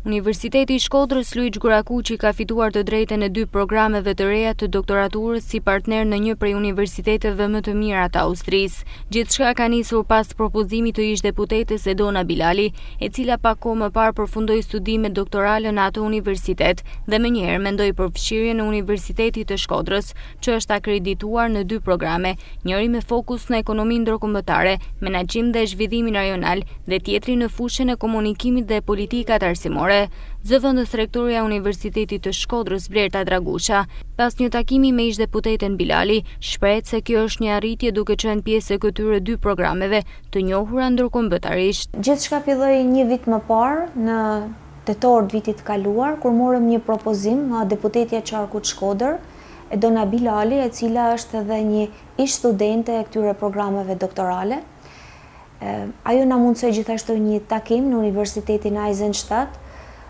Universiteti i Shkodrës Luiç Gurakuqi ka fituar të drejtën e 2 programeve të reja të doktoraturës si partner në një prej universiteteve më të mira të Austrisë. Gjithçka ka nisur pas propozimit të ish-deputetes Edona Bilali, e cila pak kohë më parë përfundoi studimet doktorale në atë universitet dhe menjëherë mendoi për fshirjen në Universitetin të Shkodrës, që është akredituar në 2 programe, njëri me fokus në ekonominë ndërkombëtare, menaxhim dhe zhvillimin rajonal, dhe tjetri në fushën e komunikimit dhe politikat arsimore. Zëvendës rektoria e Universitetit të Shkodrës Blerta Dragusha, pas një takimi me ish-deputeten Bilali, shpreh se kjo është një arritje duke qenë pjesë e këtyre 2 programeve të njohura ndërkombëtarisht. Gjithçka filloi një vit më parë, në tetor të vitit kaluar, kur morëm një propozim nga deputetja e Qarkut Shkodër, Edona Bilali, e cila është edhe një ish-studente e këtyre programeve doktorale. Ajo na mundsoi gjithashtu një takim në Universitetin Eisenstadt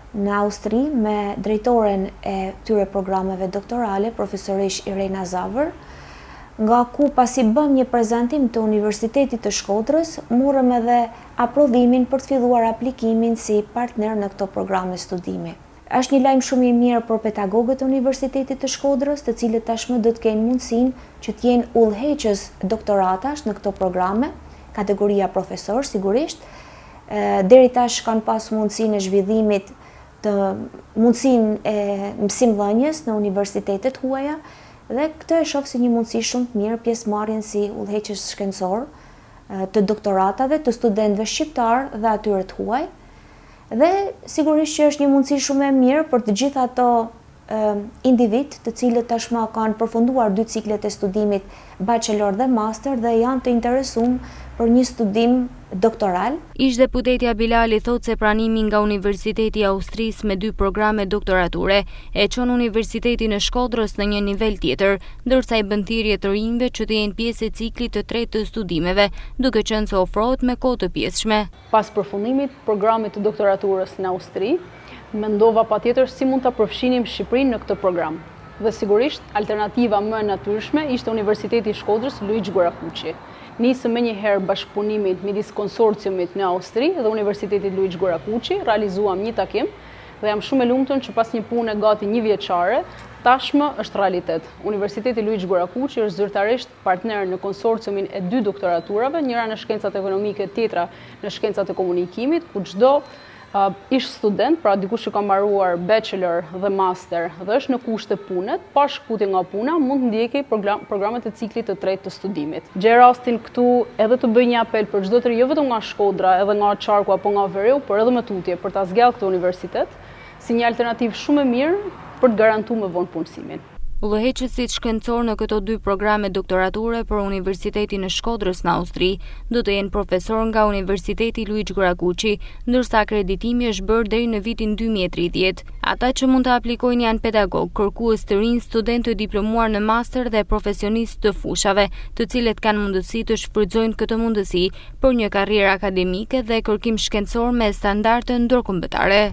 në Austri me drejtoren e këtyre programeve doktorale, profesorish Irena Zavër, nga ku pasi bëm një prezantim të Universitetit të Shkodrës, morëm edhe aprovimin për të filluar aplikimin si partner në këto programe studimi. Është një lajm shumë i mirë për pedagogët e Universitetit të Shkodrës, të cilët tashmë do të kenë mundësinë që të jenë udhëheqës doktoratash në këto programe, kategoria profesor sigurisht. Deri tash kanë pas mundësinë e zhvillimit të mundësinë e mësimdhënies në universitetet huaja, dhe këtë e shoh si një mundësi shumë të mirë pjesëmarrjen si udhëheqës shkencor të doktoratave të studentëve shqiptar dhe atyre të huaj. Dhe sigurisht që është një mundësi shumë e mirë për të gjithë ato individ të cilët tashmë kanë përfunduar 2 ciklet e studimit bachelor dhe master dhe janë të interesuar për një studim doktoral. Ish-deputetja Bilali thotë se pranimi nga Universiteti i Austrisë me 2 programe doktorature e çon Universitetin e Shkodrës në një nivel tjetër, ndërsa i bën thirrje të rinjve që të jenë pjesë e ciklit të tretë të studimeve, duke qenë se ofrohet me kohë të pjesshme. Pas përfundimit programit të doktoraturës në Austri, mendova patjetër si mund ta përfshinim Shqipërinë në këtë program. Dhe sigurisht alternativa më e natyrshme ishte Universiteti i Shkodrës Luiç Gurakuqi. Nisëm me njëherë bashkëpunimit midis konsorciumit në Austri dhe Universitetit Luiç Gurakuqi, realizuam një takim dhe jam shumë e lumtur që pas një pune gati 1 vjeçare, tashmë është realitet. Universiteti Luiç Gurakuqi është zyrtarisht partner në konsorciumin e 2 doktoraturave, njëra në shkencat ekonomike, tjetra në shkencat e komunikimit, ku çdo ish student, pra dikush që ka mbaruar bachelor dhe master dhe është në kushte pune, pa shkputje nga puna, mund të ndjekej programet e ciklit të tretë të studimit. Gjej rastin këtu edhe të bëj një apel për çdo të ri, jo vetëm nga Shkodra, edhe nga Qarku apo nga Vereu, por edhe më tutje për ta zgjallë këtë universitet si një alternativë shumë e mirë për të garantuar më vonë punësimin. Udhëheqësit shkencor në këto 2 programe doktorature për Universitetin e Shkodrës në Austri do të jenë profesor nga Universiteti Luiç Gurakuqi, ndërsa akreditimi është bërë deri në vitin 2030. Ata që mund të aplikojnë janë pedagog, kërkues të rinj, studentë të diplomuar në master dhe profesionistë të fushave, të cilët kanë mundësi të shfrytëzojnë këtë mundësi për një karrierë akademike dhe kërkim shkencor me standarde ndërkombëtare.